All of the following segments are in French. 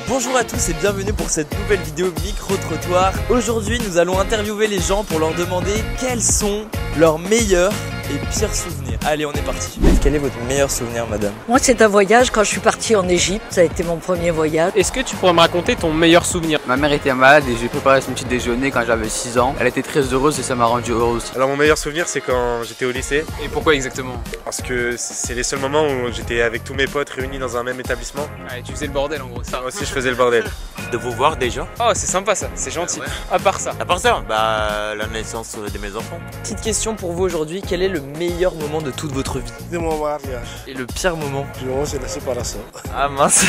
Bonjour à tous et bienvenue pour cette nouvelle vidéo micro-trottoir. Aujourd'hui nous allons interviewer les gens pour leur demander quels sont leurs meilleurs et pires souvenirs. Allez, on est parti. Quel est votre meilleur souvenir, madame? Moi, c'est un voyage quand je suis partie en Égypte. Ça a été mon premier voyage. Est-ce que tu pourrais me raconter ton meilleur souvenir? Ma mère était malade et j'ai préparé son petit déjeuner quand j'avais 6 ans. Elle était très heureuse et ça m'a rendu heureux aussi. Alors mon meilleur souvenir c'est quand j'étais au lycée. Et pourquoi exactement? Parce que c'est les seuls moments où j'étais avec tous mes potes réunis dans un même établissement. Ouais, tu faisais le bordel en gros. Ça. Moi aussi je faisais le bordel. De vous voir déjà. Oh, c'est sympa ça, c'est gentil. Ouais. À part ça. À part ça, la naissance de mes enfants. Petite question pour vous aujourd'hui, quel est le meilleur moment de toute votre vie? De mon mariage. Et le pire moment? C'est la séparation. Ah mince.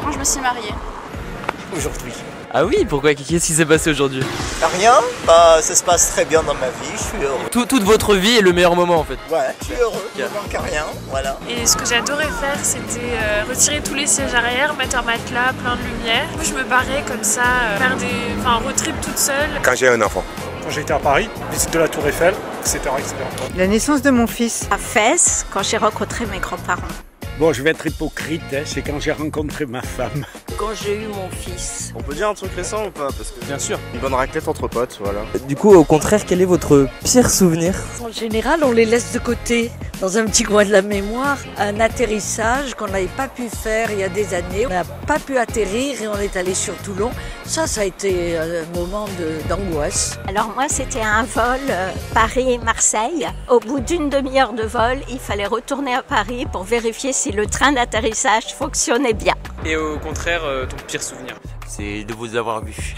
Quand je me suis mariée. Aujourd'hui. Ah oui, pourquoi? Qu'est-ce qui s'est passé aujourd'hui? Rien, ça se passe très bien dans ma vie, je suis heureux. Toute votre vie est le meilleur moment en fait. Ouais, je suis heureux, il ne manque rien, voilà. Et ce que j'adorais faire, c'était retirer tous les sièges arrière, mettre un matelas plein de lumière. Je me barrais comme ça, faire un road trip toute seule. Quand j'ai un enfant. Quand j'étais à Paris, visite de la Tour Eiffel, etc. La naissance de mon fils. À Fès, quand j'ai rencontré mes grands-parents. Bon, je vais être hypocrite, hein, c'est quand j'ai rencontré ma femme. Quand j'ai eu mon fils. On peut dire un truc récent ou pas? Parce que bien sûr. Une bonne raclette entre potes, voilà. Du coup, au contraire, quel est votre pire souvenir? En général, on les laisse de côté, dans un petit coin de la mémoire. Un atterrissage qu'on n'avait pas pu faire il y a des années. On n'a pas pu atterrir et on est allé sur Toulon. Ça a été un moment d'angoisse. Alors moi, c'était un vol Paris-Marseille. Au bout d'une demi-heure de vol, il fallait retourner à Paris pour vérifier si le train d'atterrissage fonctionnait bien. Et au contraire, ton pire souvenir? C'est de vous avoir vu.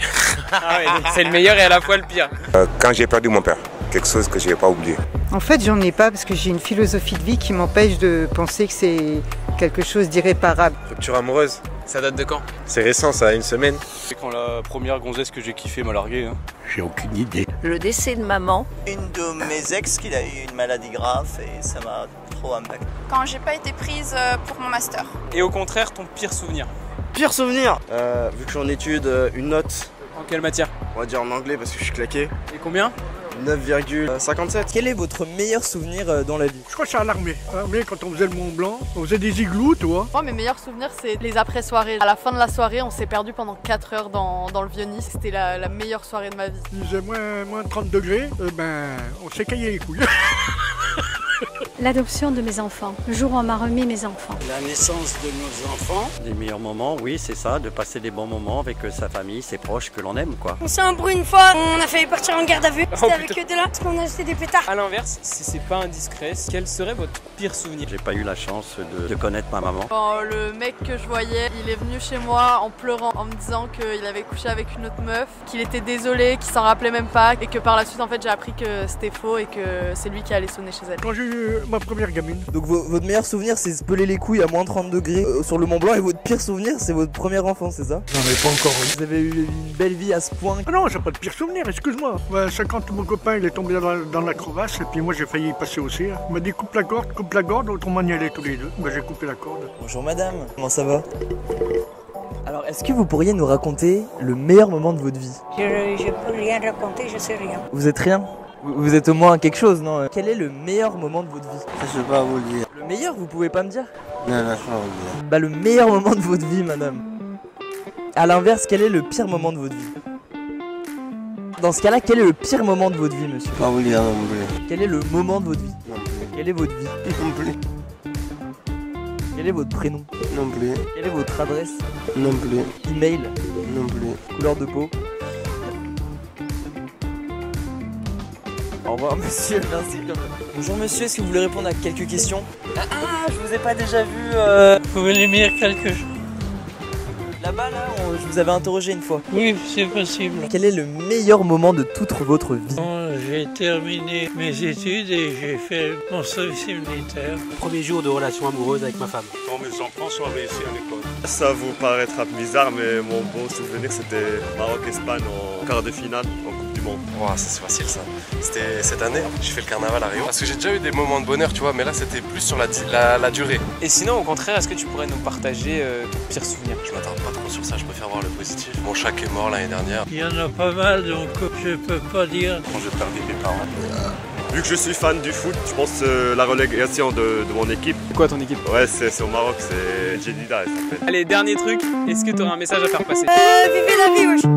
Ah ouais, donc c'est le meilleur et à la fois le pire. Quand j'ai perdu mon père, quelque chose que je n'ai pas oublié. En fait, j'en ai pas parce que j'ai une philosophie de vie qui m'empêche de penser que c'est quelque chose d'irréparable. Rupture amoureuse. Ça date de quand? C'est récent, ça a une semaine. C'est quand la première gonzesse que j'ai kiffé m'a largué. J'ai aucune idée. Le décès de maman. Une de mes ex qui a eu une maladie grave et ça m'a trop impacté. Quand j'ai pas été prise pour mon master. Et au contraire, ton pire souvenir? Pire souvenir vu que je suis en études, une note. En quelle matière? On va dire en anglais parce que je suis claqué. Et combien? 9,57. Quel est votre meilleur souvenir dans la vie? Je crois que c'est à l'armée. À l'armée, quand on faisait le Mont Blanc, on faisait des igloos, tu vois. Moi, mes meilleurs souvenirs, c'est les après-soirées. À la fin de la soirée, on s'est perdu pendant 4 heures dans le Vieux-Nice. C'était la meilleure soirée de ma vie. Il faisait moins 30 degrés, on s'est caillé les couilles. L'adoption de mes enfants, le jour où on m'a remis mes enfants. La naissance de nos enfants. Les meilleurs moments, oui, c'est ça, de passer des bons moments avec sa famille, ses proches que l'on aime, quoi. On s'est embrouillé une fois, on a failli partir en garde à vue. C'était avec putain. eux deux là, parce qu'on a acheté des pétards. A l'inverse, si c'est pas indiscret, quel serait votre pire souvenir? J'ai pas eu la chance de connaître ma maman. Quand le mec que je voyais, il est venu chez moi en pleurant, en me disant qu'il avait couché avec une autre meuf, qu'il était désolé, qu'il s'en rappelait même pas, et que par la suite, en fait, j'ai appris que c'était faux et que c'est lui qui allait sonner chez elle. Quand j'ai eu ma première gamine. Donc votre meilleur souvenir c'est se peler les couilles à moins 30 degrés sur le Mont Blanc et votre pire souvenir c'est votre premier enfant, c'est ça? J'en ai pas encore eu. Vous avez eu une belle vie à ce point? Ah non, j'ai pas de pire souvenir, excuse-moi. C'est quand mon copain il est tombé dans la crevasse et puis moi j'ai failli y passer aussi. Il m'a dit coupe la corde, autrement on y allait tous les deux. J'ai coupé la corde. Bonjour madame, comment ça va? Alors est-ce que vous pourriez nous raconter le meilleur moment de votre vie? Je peux rien raconter, je sais rien. Vous êtes rien? Vous êtes au moins quelque chose, non? Quel est le meilleur moment de votre vie? Je vais pas vous le dire. Le meilleur, vous pouvez pas me dire? Non, je vais pas vous le dire. Bah le meilleur moment de votre vie, madame. À l'inverse, quel est le pire moment de votre vie? Dans ce cas-là, quel est le pire moment de votre vie, monsieur? Pas vous le dire non plus. Quel est le moment de votre vie? Non plus. Quelle est votre vie? Non plus. Quel est votre prénom? Non plus. Quelle est votre adresse? Non plus. Email? Non plus. Couleur de peau? Au revoir monsieur, merci. Bonjour monsieur, est-ce que vous voulez répondre à quelques questions? Ah, je vous ai pas déjà vu Vous pouvez me dire quelque chose? Là-bas, là, je vous avais interrogé une fois. Oui, c'est possible. Quel est le meilleur moment de toute votre vie? J'ai terminé mes études et j'ai fait mon service militaire. Premier jour de relation amoureuse avec ma femme. Quand mes enfants sont réussis à l'école. Ça vous paraîtra bizarre mais mon bon souvenir c'était Maroc-Espagne en quart de finale en Coupe du Monde. Wow, ça c'est facile ça. C'était cette année, j'ai fait le carnaval à Rio. Parce que j'ai déjà eu des moments de bonheur, tu vois, mais là c'était plus sur la durée. Et sinon, au contraire, est-ce que tu pourrais nous partager ton pire souvenir? Je m'attarde pas trop sur ça, je préfère voir le positif. Mon chat qui est mort l'année dernière. Il y en a pas mal, donc je peux pas dire. Quand j'ai perdu mes parents. Vu que je suis fan du foot, je pense la relégation de mon équipe. C'est quoi ton équipe? Ouais, c'est au Maroc, c'est Jedida, elle s'appelle. Allez, dernier truc, est-ce que tu aurais un message à faire passer? Vivez la vie, wesh.